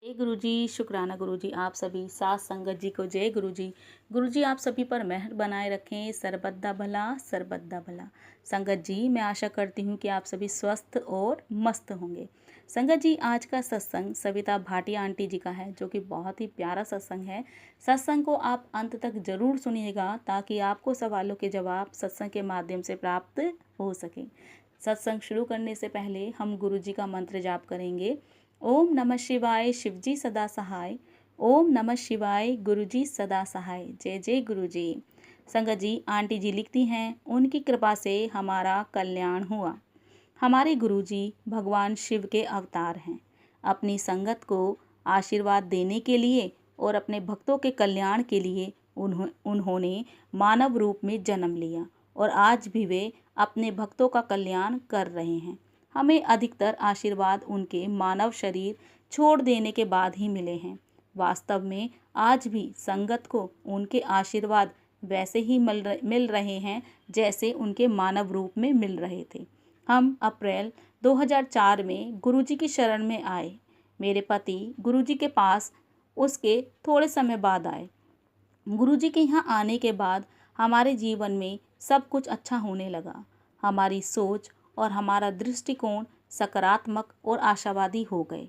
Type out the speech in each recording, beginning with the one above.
जय गुरु जी, शुक्राना गुरु जी। आप सभी साथ संगत जी को जय गुरु जी। गुरु जी आप सभी पर मेहर बनाए रखें, सरबत्ता भला सरबत्ता भला। संगत जी मैं आशा करती हूँ कि आप सभी स्वस्थ और मस्त होंगे। संगत जी आज का सत्संग सविता भाटिया आंटी जी का है, जो कि बहुत ही प्यारा सत्संग है। सत्संग को आप अंत तक जरूर सुनिएगा ताकि आपको सवालों के जवाब सत्संग के माध्यम से प्राप्त हो सके। सत्संग शुरू करने से पहले हम गुरु जी का मंत्र जाप करेंगे। ओम नमः शिवाय, शिवजी सदा सहाय। ओम नमः शिवाय, गुरुजी सदा सहाय। जय जय गुरु जी। संगत जी आंटी जी लिखती हैं, उनकी कृपा से हमारा कल्याण हुआ। हमारे गुरु जी भगवान शिव के अवतार हैं। अपनी संगत को आशीर्वाद देने के लिए और अपने भक्तों के कल्याण के लिए उन्होंने मानव रूप में जन्म लिया और आज भी वे अपने भक्तों का कल्याण कर रहे हैं। हमें अधिकतर आशीर्वाद उनके मानव शरीर छोड़ देने के बाद ही मिले हैं। वास्तव में आज भी संगत को उनके आशीर्वाद वैसे ही मिल रहे हैं जैसे उनके मानव रूप में मिल रहे थे। हम अप्रैल 2004 में गुरुजी की शरण में आए। मेरे पति गुरुजी के पास उसके थोड़े समय बाद आए। गुरुजी के यहाँ आने के बाद हमारे जीवन में सब कुछ अच्छा होने लगा। हमारी सोच और हमारा दृष्टिकोण सकारात्मक और आशावादी हो गए।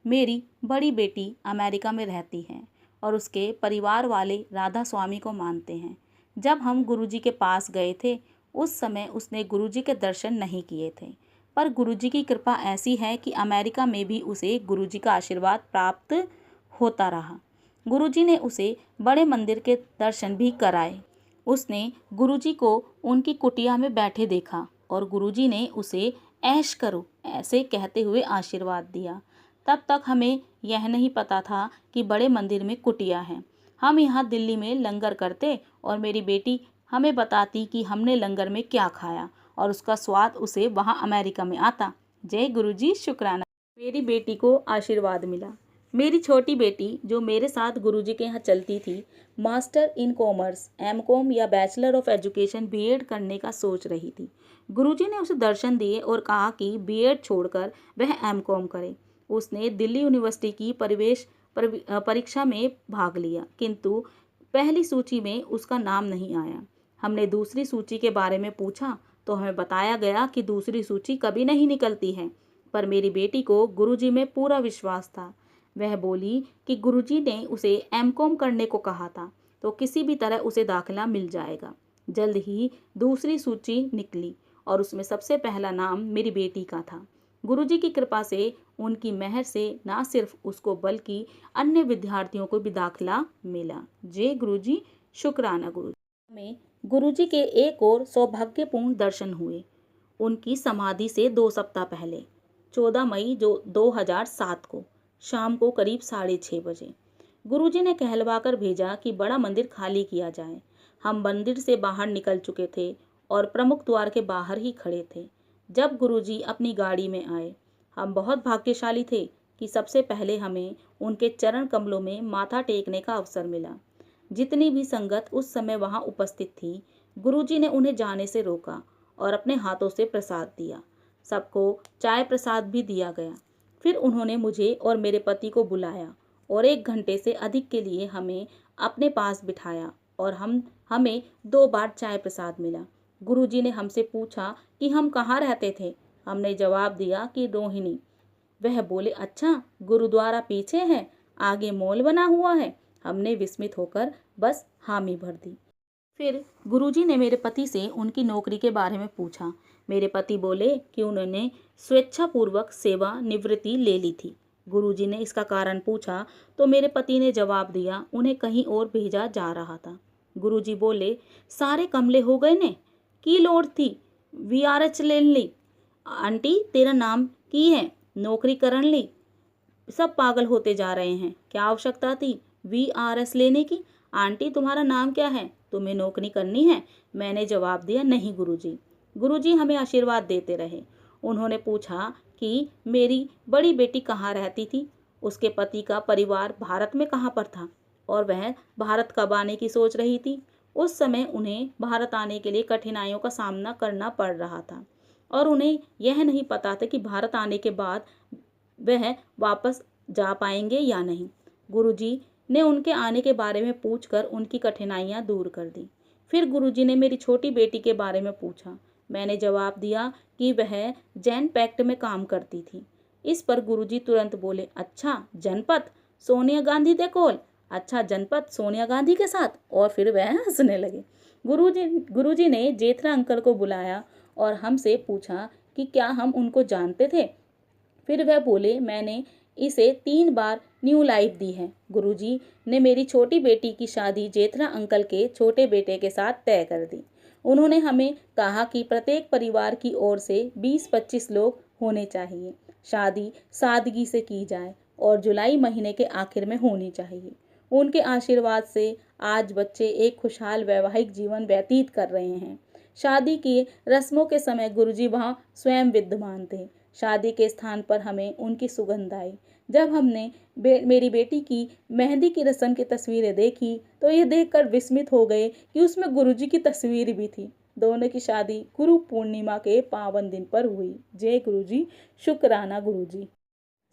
मेरी बड़ी बेटी अमेरिका में रहती है और उसके परिवार वाले राधा स्वामी को मानते हैं। जब हम गुरुजी के पास गए थे उस समय उसने गुरुजी के दर्शन नहीं किए थे, पर गुरुजी की कृपा ऐसी है कि अमेरिका में भी उसे गुरुजी का आशीर्वाद प्राप्त होता रहा। गुरुजी ने उसे बड़े मंदिर के दर्शन भी कराए। उसने गुरुजी को उनकी कुटिया में बैठे देखा और गुरुजी ने उसे ऐश करो ऐसे कहते हुए आशीर्वाद दिया। तब तक हमें यह नहीं पता था कि बड़े मंदिर में कुटिया है। हम यहाँ दिल्ली में लंगर करते और मेरी बेटी हमें बताती कि हमने लंगर में क्या खाया और उसका स्वाद उसे वहाँ अमेरिका में आता। जय गुरुजी, शुक्राना। मेरी बेटी को आशीर्वाद मिला। मेरी छोटी बेटी जो मेरे साथ गुरुजी के यहाँ चलती थी, मास्टर इन कॉमर्स एमकॉम या बैचलर ऑफ एजुकेशन बीएड करने का सोच रही थी। गुरुजी ने उसे दर्शन दिए और कहा कि बीएड छोड़कर वह एमकॉम करे। उसने दिल्ली यूनिवर्सिटी की परीक्षा में भाग लिया, किंतु पहली सूची में उसका नाम नहीं आया। हमने दूसरी सूची के बारे में पूछा तो हमें बताया गया कि दूसरी सूची कभी नहीं निकलती है। पर मेरी बेटी को गुरुजी में पूरा विश्वास था। वह बोली कि गुरुजी ने उसे एमकॉम करने को कहा था तो किसी भी तरह उसे दाखिला मिल जाएगा। जल्द ही दूसरी सूची निकली और उसमें सबसे पहला नाम मेरी बेटी का था। गुरुजी की कृपा से, उनकी मेहर से ना सिर्फ उसको बल्कि अन्य विद्यार्थियों को भी दाखिला मिला। जय गुरुजी, शुक्राना गुरु। हमें गुरुजी के एक और सौभाग्यपूर्ण दर्शन हुए। उनकी समाधि से 2 सप्ताह पहले 14 मई 2007 को शाम को करीब 6:30 बजे गुरुजी ने कहलवाकर भेजा कि बड़ा मंदिर खाली किया जाए। हम मंदिर से बाहर निकल चुके थे और प्रमुख द्वार के बाहर ही खड़े थे जब गुरुजी अपनी गाड़ी में आए। हम बहुत भाग्यशाली थे कि सबसे पहले हमें उनके चरण कमलों में माथा टेकने का अवसर मिला। जितनी भी संगत उस समय वहां उपस्थित थी, गुरुजी ने उन्हें जाने से रोका और अपने हाथों से प्रसाद दिया। सबको चाय प्रसाद भी दिया गया। फिर उन्होंने मुझे और मेरे पति को बुलाया और 1 घंटे से अधिक के लिए हमें अपने पास बिठाया और हमें 2 बार चाय प्रसाद मिला। गुरुजी ने हमसे पूछा कि हम कहाँ रहते थे। हमने जवाब दिया कि रोहिणी। वह बोले, अच्छा, गुरुद्वारा पीछे है, आगे मॉल बना हुआ है। हमने विस्मित होकर बस हामी भर दी। फिर गुरुजी ने मेरे पति से उनकी नौकरी के बारे में पूछा। मेरे पति बोले कि उन्होंने स्वेच्छापूर्वक सेवा निवृत्ति ले ली थी। गुरुजी ने इसका कारण पूछा तो मेरे पति ने जवाब दिया उन्हें कहीं और भेजा जा रहा था। गुरुजी बोले, सारे कमले हो गए ने, की लोड़ थी वीआरएच ले ली। आंटी तेरा नाम की है, नौकरी करन ली। सब पागल होते जा रहे हैं, क्या आवश्यकता थी वीआरएस लेने की। आंटी तुम्हारा नाम क्या है, तुम्हें नौकरी करनी है। मैंने जवाब दिया, नहीं गुरुजी। गुरुजी हमें आशीर्वाद देते रहे। उन्होंने पूछा कि मेरी बड़ी बेटी कहाँ रहती थी। उसके पति का परिवार भारत में कहाँ पर था और वह भारत कब आने की सोच रही थी। उस समय उन्हें भारत आने के लिए कठिनाइयों का सामना करना पड़ रहा था और उन्हें यह नहीं पता था कि भारत आने के बाद वह वापस जा पाएंगे या नहीं। गुरुजी ने उनके आने के बारे में पूछकर उनकी कठिनाइयां दूर कर दी। फिर गुरुजी ने मेरी छोटी बेटी के बारे में पूछा। मैंने जवाब दिया कि वह जैन पैक्ट में काम करती थी। इस पर गुरुजी तुरंत बोले, अच्छा जनपद सोनिया गांधी देखोल, अच्छा जनपद सोनिया गांधी के साथ। और फिर वह हंसने लगे। गुरुजी ने जेठरा अंकल को बुलाया और हमसे पूछा कि क्या हम उनको जानते थे। फिर वह बोले, मैंने इसे 3 बार न्यू लाइफ दी है। गुरुजी ने मेरी छोटी बेटी की शादी जेठरा अंकल के छोटे बेटे के साथ तय कर दी। उन्होंने हमें कहा कि प्रत्येक परिवार की ओर से 20-25 लोग होने चाहिए। शादी सादगी से की जाए और जुलाई महीने के आखिर में होनी चाहिए। उनके आशीर्वाद से आज बच्चे एक खुशहाल वैवाहिक जीवन व्यतीत कर रहे हैं। शादी की रस्मों के समय गुरुजी वहां स्वयं विद्यमान थे। शादी के स्थान पर हमें उनकी सुगंध आई। जब हमने मेरी बेटी की मेहंदी की रस्म की तस्वीरें देखी तो ये देखकर विस्मित हो गए कि उसमें गुरुजी की तस्वीर भी थी। दोनों की शादी गुरु पूर्णिमा के पावन दिन पर हुई। जय गुरुजी, शुक्राना गुरुजी।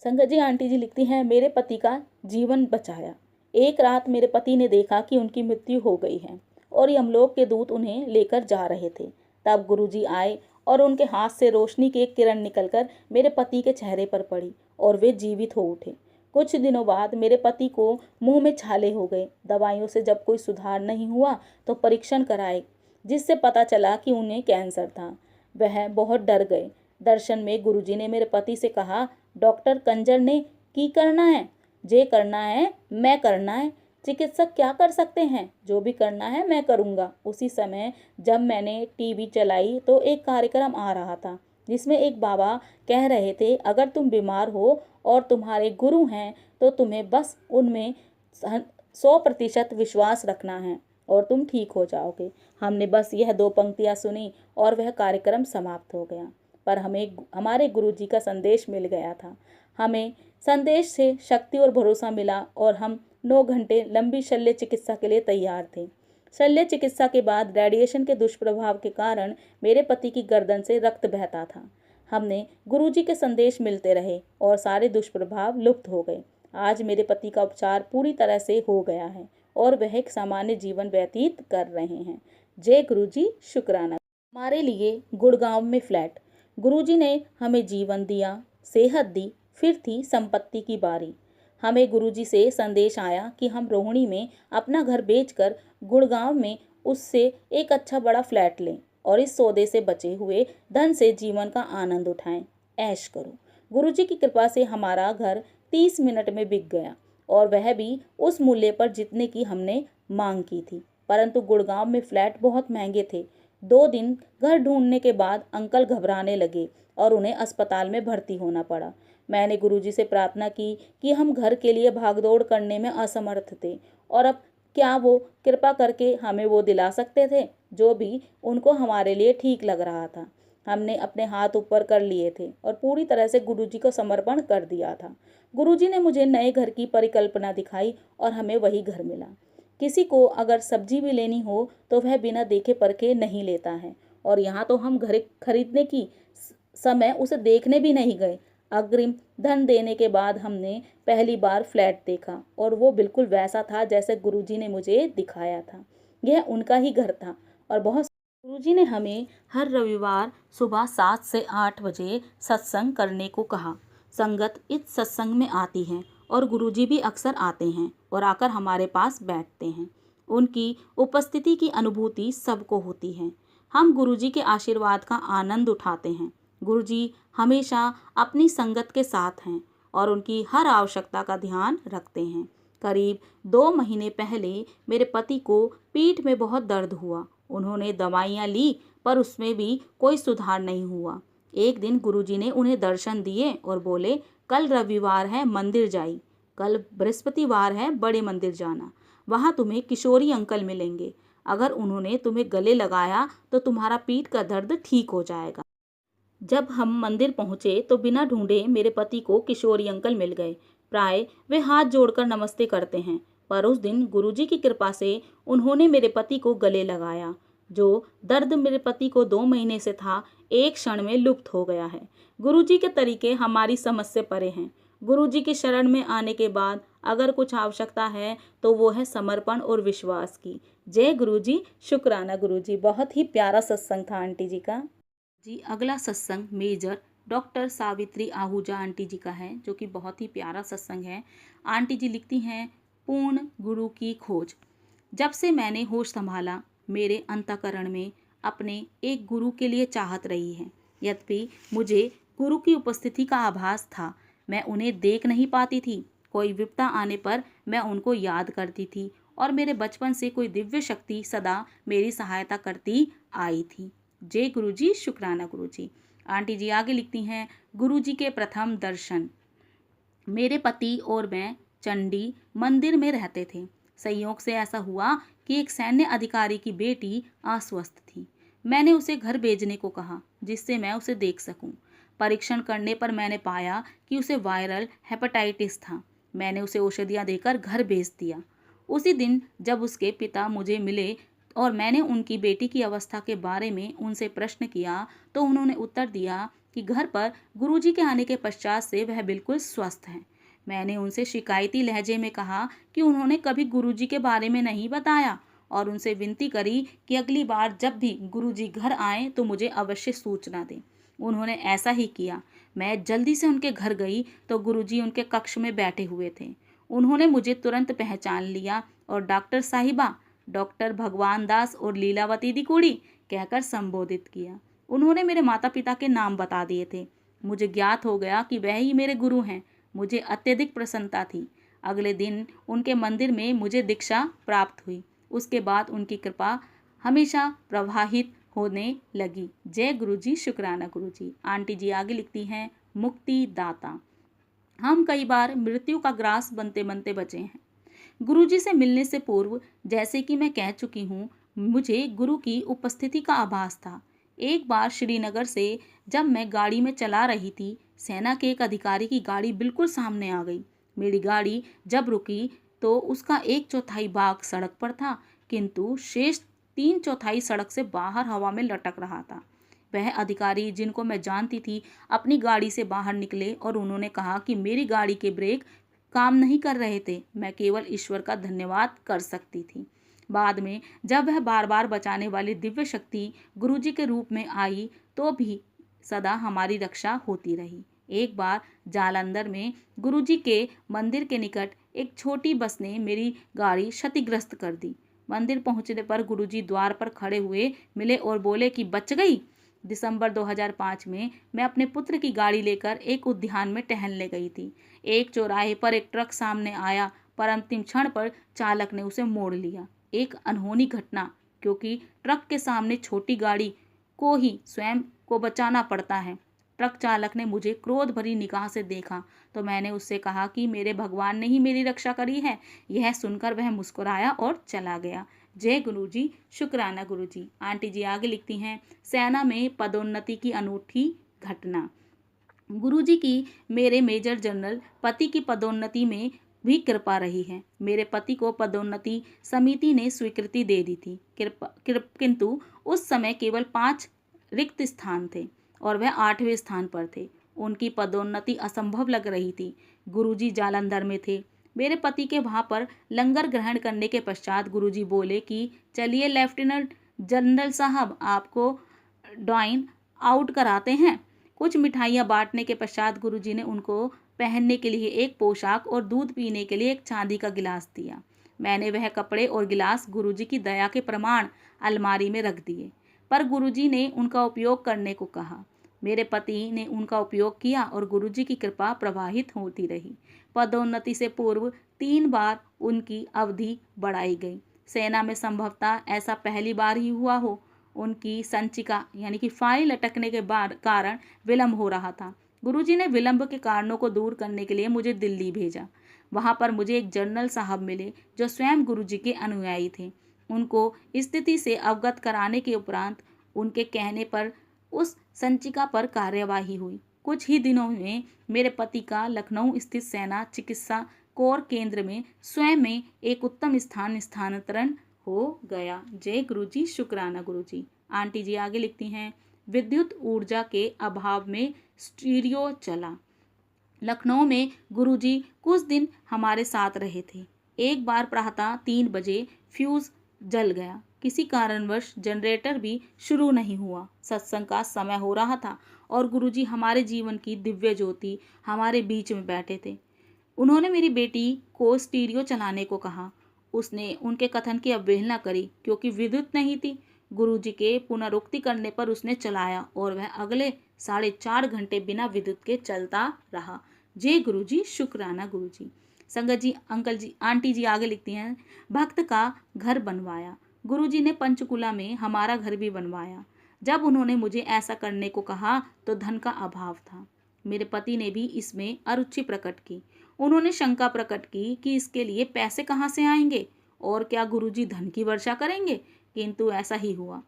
संगत जी, आंटी जी लिखती हैं, मेरे पति का जीवन बचाया। एक रात मेरे पति ने देखा कि उनकी मृत्यु हो गई है और यमलोक के दूत उन्हें लेकर जा रहे थे। तब गुरुजी आए और उनके हाथ से रोशनी की एक किरण निकलकर मेरे पति के चेहरे पर पड़ी और वे जीवित हो उठे। कुछ दिनों बाद मेरे पति को मुंह में छाले हो गए। दवाइयों से जब कोई सुधार नहीं हुआ तो परीक्षण कराए, जिससे पता चला कि उन्हें कैंसर था। वह बहुत डर गए। दर्शन में गुरुजी ने मेरे पति से कहा, डॉक्टर कंजर ने की करना है, जे करना है मैं करना है, चिकित्सक क्या कर सकते हैं, जो भी करना है मैं करूँगा। उसी समय जब मैंने टीवी चलाई तो एक कार्यक्रम आ रहा था जिसमें एक बाबा कह रहे थे, अगर तुम बीमार हो और तुम्हारे गुरु हैं तो तुम्हें बस उनमें 100% विश्वास रखना है और तुम ठीक हो जाओगे। हमने बस यह 2 पंक्तियाँ सुनी और वह कार्यक्रम समाप्त हो गया। पर हमें हमारे गुरुजी का संदेश मिल गया था। हमें संदेश से शक्ति और भरोसा मिला और हम 9 घंटे लंबी शल्य चिकित्सा के लिए तैयार थे। शल्य चिकित्सा के बाद रेडिएशन के दुष्प्रभाव के कारण मेरे पति की गर्दन से रक्त बहता था। हमने गुरुजी के संदेश मिलते रहे और सारे दुष्प्रभाव लुप्त हो गए। आज मेरे पति का उपचार पूरी तरह से हो गया है और वह एक सामान्य जीवन व्यतीत कर रहे हैं। जय गुरुजी, शुक्राना। हमारे लिए गुड़गांव में फ्लैट। गुरुजी ने हमें जीवन दिया, सेहत दी, फिर थी संपत्ति की बारी। हमें गुरुजी से संदेश आया कि हम रोहिणी में अपना घर बेचकर गुड़गांव में उससे एक अच्छा बड़ा फ्लैट लें और इस सौदे से बचे हुए धन से जीवन का आनंद उठाएं, ऐश करो। गुरुजी की कृपा से हमारा घर 30 मिनट में बिक गया और वह भी उस मूल्य पर जितने की हमने मांग की थी। परंतु गुड़गांव में फ्लैट बहुत महंगे थे। 2 दिन घर ढूंढने के बाद अंकल घबराने लगे और उन्हें अस्पताल में भर्ती होना पड़ा। मैंने गुरुजी से प्रार्थना की कि हम घर के लिए भागदौड़ करने में असमर्थ थे और अब क्या वो कृपा करके हमें वो दिला सकते थे जो भी उनको हमारे लिए ठीक लग रहा था। हमने अपने हाथ ऊपर कर लिए थे और पूरी तरह से गुरुजी को समर्पण कर दिया था। गुरुजी ने मुझे नए घर की परिकल्पना दिखाई और हमें वही घर मिला। किसी को अगर सब्जी भी लेनी हो तो वह बिना देखे परखे नहीं लेता है और यहाँ तो हम घर खरीदने की समय उसे देखने भी नहीं गए। अग्रिम धन देने के बाद हमने पहली बार फ्लैट देखा और वो बिल्कुल वैसा था जैसे गुरुजी ने मुझे दिखाया था। यह उनका ही घर था और बहुत गुरुजी ने हमें हर रविवार सुबह 7 से 8 बजे सत्संग करने को कहा। संगत इस सत्संग में आती है और गुरुजी भी अक्सर आते हैं और आकर हमारे पास बैठते हैं। उनकी उपस्थिति की अनुभूति सबको होती है। हम गुरुजी के आशीर्वाद का आनंद उठाते हैं। गुरुजी हमेशा अपनी संगत के साथ हैं और उनकी हर आवश्यकता का ध्यान रखते हैं। करीब 2 महीने पहले मेरे पति को पीठ में बहुत दर्द हुआ। उन्होंने दवाइयाँ ली पर उसमें भी कोई सुधार नहीं हुआ। एक दिन गुरुजी ने उन्हें दर्शन दिए और बोले, कल रविवार है, मंदिर जाई, कल बृहस्पतिवार है, बड़े मंदिर जाना, वहाँ तुम्हें किशोरी अंकल मिलेंगे। अगर उन्होंने तुम्हें गले लगाया तो तुम्हारा पीठ का दर्द ठीक हो जाएगा। जब हम मंदिर पहुंचे तो बिना ढूंढे मेरे पति को किशोरी अंकल मिल गए। प्राय वे हाथ जोड़कर नमस्ते करते हैं, पर उस दिन गुरुजी की कृपा से उन्होंने मेरे पति को गले लगाया। जो दर्द मेरे पति को 2 महीने से था, एक क्षण में लुप्त हो गया है। गुरुजी के तरीके हमारी समझ से परे हैं। गुरुजी के शरण में आने के बाद अगर कुछ आवश्यकता है तो वो है समर्पण और विश्वास की। जय गुरुजी, शुक्राना गुरुजी। बहुत ही प्यारा सत्संग था आंटी जी का। जी अगला सत्संग major doctor Savitri Ahuja aunty ji का है, जो कि बहुत ही प्यारा सत्संग है। आंटी जी लिखती हैं, पूर्ण गुरु की खोज। जब से मैंने होश संभाला, मेरे अंतःकरण में अपने एक गुरु के लिए चाहत रही है। यद्यपि मुझे गुरु की उपस्थिति का आभास था, मैं उन्हें देख नहीं पाती थी। कोई विपदा आने पर मैं उनको याद करती थी और मेरे बचपन से कोई दिव्य शक्ति सदा मेरी सहायता करती आई थी। जय गुरुजी, शुक्राना गुरुजी। आंटी जी आगे लिखती हैं, गुरुजी के प्रथम दर्शन। मेरे पति और मैं चंडी मंदिर में रहते थे। संयोग से ऐसा हुआ कि एक सैन्य अधिकारी की बेटी अस्वस्थ थी। मैंने उसे घर भेजने को कहा, जिससे मैं उसे देख सकूं। परीक्षण करने पर मैंने पाया कि उसे वायरल हेपेटाइटिस था। मैंने उसे औषधियां देकर घर भेज दिया। उसी दिन जब उसके पिता मुझे मिले और मैंने उनकी बेटी की अवस्था के बारे में उनसे प्रश्न किया, तो उन्होंने उत्तर दिया कि घर पर गुरुजी के आने के पश्चात से वह बिल्कुल स्वस्थ हैं। मैंने उनसे शिकायती लहजे में कहा कि उन्होंने कभी गुरुजी के बारे में नहीं बताया और उनसे विनती करी कि अगली बार जब भी गुरुजी घर आएं तो मुझे अवश्य सूचना दें। उन्होंने ऐसा ही किया। मैं जल्दी से उनके घर गई तो गुरुजी उनके कक्ष में बैठे हुए थे। उन्होंने मुझे तुरंत पहचान लिया और डॉक्टर साहिबा, डॉक्टर भगवान दास और लीलावती दी कुड़ी कहकर संबोधित किया। उन्होंने मेरे माता पिता के नाम बता दिए थे। मुझे ज्ञात हो गया कि वह ही मेरे गुरु हैं। मुझे अत्यधिक प्रसन्नता थी। अगले दिन उनके मंदिर में मुझे दीक्षा प्राप्त हुई। उसके बाद उनकी कृपा हमेशा प्रवाहित होने लगी। जय गुरुजी, शुक्राना गुरुजी। आंटी जी आगे लिखती हैं, मुक्ति दाता। हम कई बार मृत्यु का ग्रास बनते बनते बचे हैं। गुरुजी से मिलने से पूर्व, जैसे कि मैं कह चुकी हूँ, मुझे गुरु की उपस्थिति का आभास था। एक बार श्रीनगर से जब मैं गाड़ी में चला रही थी, सेना के एक अधिकारी की गाड़ी बिल्कुल सामने आ गई। मेरी गाड़ी जब रुकी तो उसका 1/4 भाग सड़क पर था, किंतु शेष 3/4 सड़क से बाहर हवा में लटक रहा था। वह अधिकारी, जिनको मैं जानती थी, अपनी गाड़ी से बाहर निकले और उन्होंने कहा कि मेरी गाड़ी के ब्रेक काम नहीं कर रहे थे। मैं केवल ईश्वर का धन्यवाद कर सकती थी। बाद में जब वह बार बार बचाने वाली दिव्य शक्ति गुरुजी के रूप में आई तो भी सदा हमारी रक्षा होती रही। एक बार जालंधर में गुरुजी के मंदिर के निकट एक छोटी बस ने मेरी गाड़ी क्षतिग्रस्त कर दी। मंदिर पहुंचने पर गुरुजी द्वार पर खड़े हुए मिले और बोले कि बच गई। दिसंबर 2005 में मैं अपने पुत्र की गाड़ी लेकर एक उद्यान में टहलने गई थी। एक चौराहे पर एक ट्रक सामने आया, पर अंतिम क्षण पर चालक ने उसे मोड़ लिया। एक अनहोनी घटना, क्योंकि ट्रक के सामने छोटी गाड़ी को ही स्वयं को बचाना पड़ता है। ट्रक चालक ने मुझे क्रोध भरी निगाह से देखा तो मैंने उससे कहा कि मेरे भगवान ने ही मेरी रक्षा करी है। यह सुनकर वह मुस्कुराया और चला गया। जय गुरुजी, शुक्राना गुरुजी। आंटी जी आगे लिखती हैं, सेना में पदोन्नति की अनूठी घटना। गुरुजी की मेरे मेजर जनरल पति की पदोन्नति में भी कृपा रही है। मेरे पति को पदोन्नति समिति ने स्वीकृति दे दी थी, किंतु उस समय केवल 5 रिक्त स्थान थे और वह 8वें स्थान पर थे। उनकी पदोन्नति असंभव लग रही थी। गुरुजी जालंधर में थे। मेरे पति के वहाँ पर लंगर ग्रहण करने के पश्चात गुरुजी बोले कि चलिए लेफ्टिनेंट जनरल साहब, आपको डाइन आउट कराते हैं। कुछ मिठाइयाँ बांटने के पश्चात गुरुजी ने उनको पहनने के लिए एक पोशाक और दूध पीने के लिए एक चांदी का गिलास दिया। मैंने वह कपड़े और गिलास गुरुजी की दया के प्रमाण अलमारी में रख दिए, पर गुरुजी ने उनका उपयोग करने को कहा। मेरे पति ने उनका उपयोग किया और गुरुजी की कृपा प्रवाहित होती रही। पदोन्नति से पूर्व 3 बार उनकी अवधि बढ़ाई गई। सेना में संभवतः ऐसा पहली बार ही हुआ हो। उनकी संचिका यानी कि फाइल अटकने के कारण विलंब हो रहा था। गुरुजी ने विलंब के कारणों को दूर करने के लिए मुझे दिल्ली भेजा। वहाँ पर मुझे एक जनरल साहब मिले जो स्वयं गुरुजी के अनुयायी थे। उनको स्थिति से अवगत कराने के उपरांत उनके कहने पर उस संचिका पर कार्यवाही हुई। कुछ ही दिनों में मेरे पति का लखनऊ स्थित सेना चिकित्सा कोर केंद्र में स्वयं में एक उत्तम स्थानांतरण हो गया। जय गुरुजी, शुक्राना गुरुजी। आंटी जी आगे लिखती हैं, विद्युत ऊर्जा के अभाव में स्टीरियो चला। लखनऊ में गुरुजी कुछ दिन हमारे साथ रहे थे। एक बार प्रातः 3 बजे फ्यूज जल गया। किसी कारणवश जनरेटर भी शुरू नहीं हुआ। सत्संग का समय हो रहा था और गुरुजी हमारे जीवन की दिव्य ज्योति हमारे बीच में बैठे थे। उन्होंने मेरी बेटी को स्टीरियो चलाने को कहा। उसने उनके कथन की अवहेलना करी क्योंकि विद्युत नहीं थी। गुरुजी के पुनरुक्ति करने पर उसने चलाया और वह अगले 4.5 घंटे बिना विद्युत के चलता रहा। जय गुरुजी, शुक्राना गुरुजी। संगत जी, अंकल जी, आंटी जी आगे लिखती हैं, भक्त का घर बनवाया। गुरुजी ने पंचकुला में हमारा घर भी बनवाया। जब उन्होंने मुझे ऐसा करने को कहा तो धन का अभाव था। मेरे पति ने भी इसमें अरुचि प्रकट की। उन्होंने शंका प्रकट की कि इसके लिए पैसे कहाँ से आएंगे और क्या गुरुजी धन की वर्षा करेंगे, किंतु ऐसा ही हुआ।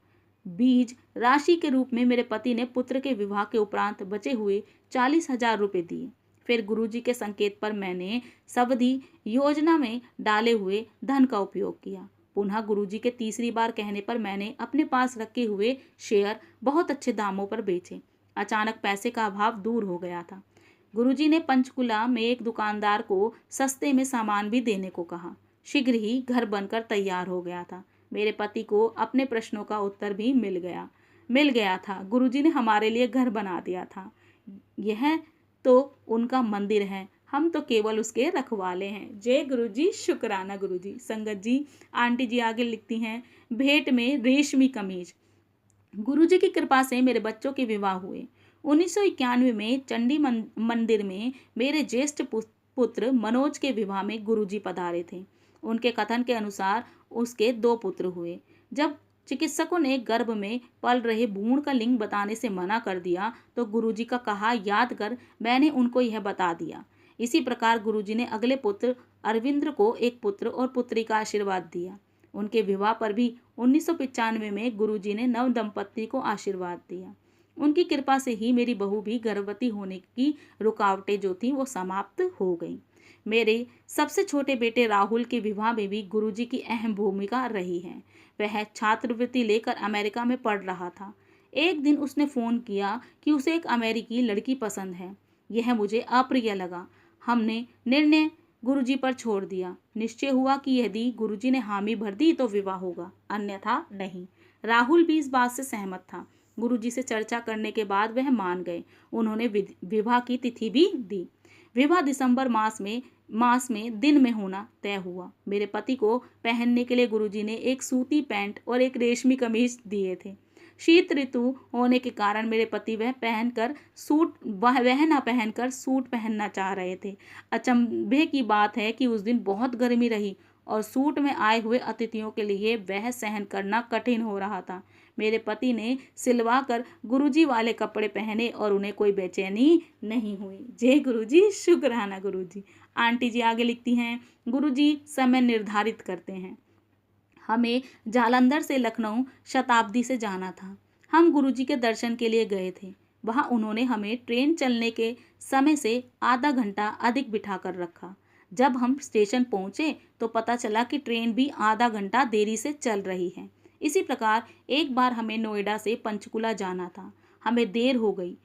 बीज राशि के रूप में मेरे पति ने पुत्र के विवाह के उपरांत बचे हुए 40,000 रुपये दिए। फिर गुरुजी के संकेत पर मैंने सवधि योजना में डाले हुए धन का उपयोग किया। पुनः गुरुजी के तीसरी बार कहने पर मैंने अपने पास रखे हुए शेयर बहुत अच्छे दामों पर बेचे। अचानक पैसे का अभाव दूर हो गया था। गुरुजी ने पंचकुला में एक दुकानदार को सस्ते में सामान भी देने को कहा। शीघ्र ही घर बनकर तैयार हो गया था। मेरे पति को अपने प्रश्नों का उत्तर भी मिल गया था। गुरुजी ने हमारे लिए घर बना दिया था। यह तो उनका मंदिर है, हम तो केवल उसके रखवाले हैं। जय गुरुजी, शुक्राना गुरुजी। संगत जी, आंटी जी आगे लिखती हैं, भेंट में रेशमी कमीज। गुरुजी की कृपा से मेरे बच्चों के विवाह हुए। 1991 में चंडी मंदिर में मेरे ज्येष्ठ पुत्र मनोज के विवाह में गुरुजी पधारे थे। उनके कथन के अनुसार उसके 2 पुत्र हुए। जब चिकित्सकों ने गर्भ में पल रहे भ्रूण का लिंग बताने से मना कर दिया तो गुरुजी का कहा याद कर मैंने उनको यह बता दिया। इसी प्रकार गुरुजी ने अगले पुत्र अरविंद्र को एक पुत्र और पुत्री का आशीर्वाद दिया। उनके विवाह पर भी 1995 में गुरुजी ने नव दंपत्ति को आशीर्वाद दिया। उनकी कृपा से ही मेरी बहू भी गर्भवती होने की रुकावटें जो थी वो समाप्त हो गई। मेरे सबसे छोटे बेटे राहुल के विवाह में भी गुरुजी की अहम भूमिका रही है। वह छात्रवृत्ति लेकर अमेरिका में पढ़ रहा था। एक दिन उसने फ़ोन किया कि उसे एक अमेरिकी लड़की पसंद है। यह मुझे अप्रिय लगा। हमने निर्णय गुरुजी पर छोड़ दिया। निश्चय हुआ कि यदि गुरुजी ने हामी भर दी तो विवाह होगा, अन्यथा नहीं। राहुल भी इस बात से सहमत था। गुरुजी से चर्चा करने के बाद वह मान गए। उन्होंने विवाह की तिथि भी दी। विवाह दिसंबर मास में दिन में होना तय हुआ। मेरे पति को पहनने के लिए गुरुजी ने एक सूती पैंट और एक रेशमी कमीज दिए थे। शीत ऋतु होने के कारण मेरे पति वह ना पहनकर सूट पहनना चाह रहे थे। अचंभे की बात है कि उस दिन बहुत गर्मी रही और सूट में आए हुए अतिथियों के लिए वह सहन करना कठिन हो रहा था। मेरे पति ने सिलवा कर गुरुजी वाले कपड़े पहने और उन्हें कोई बेचैनी नहीं हुई। जय गुरुजी, शुक्राना गुरुजी। आंटी जी आगे लिखती हैं, गुरुजी समय निर्धारित करते हैं। हमें जालंधर से लखनऊ शताब्दी से जाना था। हम गुरुजी के दर्शन के लिए गए थे। वहाँ उन्होंने हमें ट्रेन चलने के समय से आधा घंटा अधिक बिठा कर रखा। जब हम स्टेशन पहुँचे तो पता चला कि ट्रेन भी आधा घंटा देरी से चल रही है। इसी प्रकार एक बार हमें नोएडा से पंचकुला जाना था। हमें देर हो गई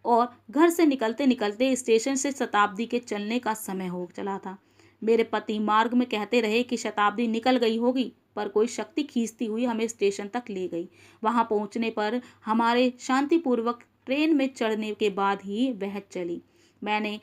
और घर से निकलते निकलते स्टेशन से शताब्दी के चलने का समय हो चला था। मेरे पति मार्ग में कहते रहे कि शताब्दी निकल गई होगी, पर कोई शक्ति खींचती हुई हमें स्टेशन तक ले गई। वहां पहुंचने पर हमारे शांतिपूर्वक ट्रेन में चढ़ने के बाद ही वह चली। मैंने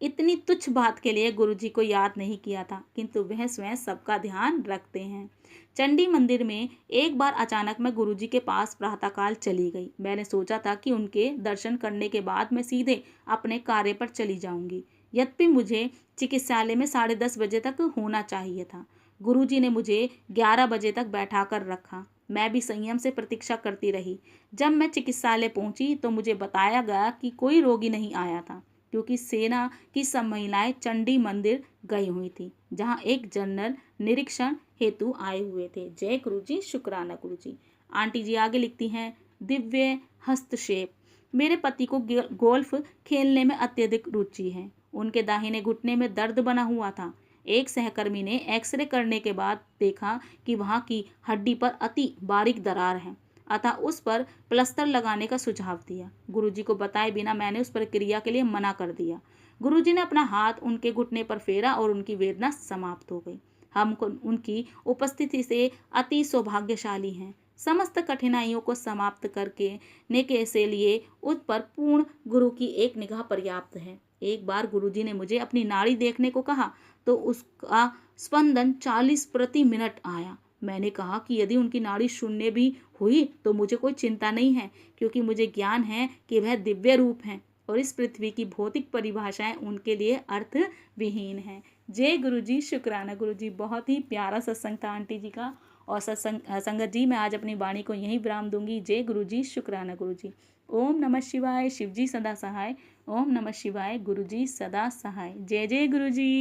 इतनी तुच्छ बात के लिए गुरुजी को याद नहीं किया था, किंतु वह स्वयं सबका ध्यान रखते हैं। चंडी मंदिर में एक बार अचानक मैं गुरुजी के पास प्रातःकाल चली गई। मैंने सोचा था कि उनके दर्शन करने के बाद मैं सीधे अपने कार्य पर चली जाऊंगी। यद्यपि मुझे चिकित्सालय में 10:30 बजे तक होना चाहिए था। गुरुजी ने मुझे 11 बजे तक बैठा कर रखा। मैं भी संयम से प्रतीक्षा करती रही। जब मैं चिकित्सालय पहुंची तो मुझे बताया गया कि कोई रोगी नहीं आया था, क्योंकि सेना की सब महिलाएं चंडी मंदिर गई हुई थी, जहां एक जनरल निरीक्षण हेतु आए हुए थे। जय गुरुजी, शुक्राना गुरुजी। आंटी जी आगे लिखती हैं, दिव्य हस्तक्षेप। मेरे पति को गोल्फ खेलने में अत्यधिक रुचि है। उनके दाहिने घुटने में दर्द बना हुआ था। एक सहकर्मी ने एक्सरे करने के बाद देखा कि वहां की हड्डी पर अति बारीक दरार है, अतः उस पर प्लास्टर लगाने का सुझाव दिया। गुरुजी को बताए बिना मैंने उस प्रक्रिया के लिए मना कर दिया। गुरुजी ने अपना हाथ उनके घुटने पर फेरा और उनकी वेदना समाप्त हो गई। हम उनकी उपस्थिति से अति सौभाग्यशाली हैं। समस्त कठिनाइयों को समाप्त करके ने से लिए उस पर पूर्ण गुरु की एक निगाह पर्याप्त है। एक बार गुरुजी ने मुझे अपनी नाड़ी देखने को कहा तो उसका स्पंदन 40 प्रति मिनट आया। मैंने कहा कि यदि उनकी नाड़ी शून्य भी हुई तो मुझे कोई चिंता नहीं है, क्योंकि मुझे ज्ञान है कि वह दिव्य रूप हैं और इस पृथ्वी की भौतिक परिभाषाएं उनके लिए अर्थ विहीन हैं। जय गुरु जी, शुक्राना गुरु जी। बहुत ही प्यारा सत्संग था आंटी जी का। और संगत जी, मैं आज अपनी वाणी को यहीं विराम दूंगी। जय गुरु जी, शुक्राना गुरु जी। ओम नमः शिवाय। शिव जी सदा सहाय। ओम नमः शिवाय। गुरु जी सदा सहाय। जय जय गुरु जी।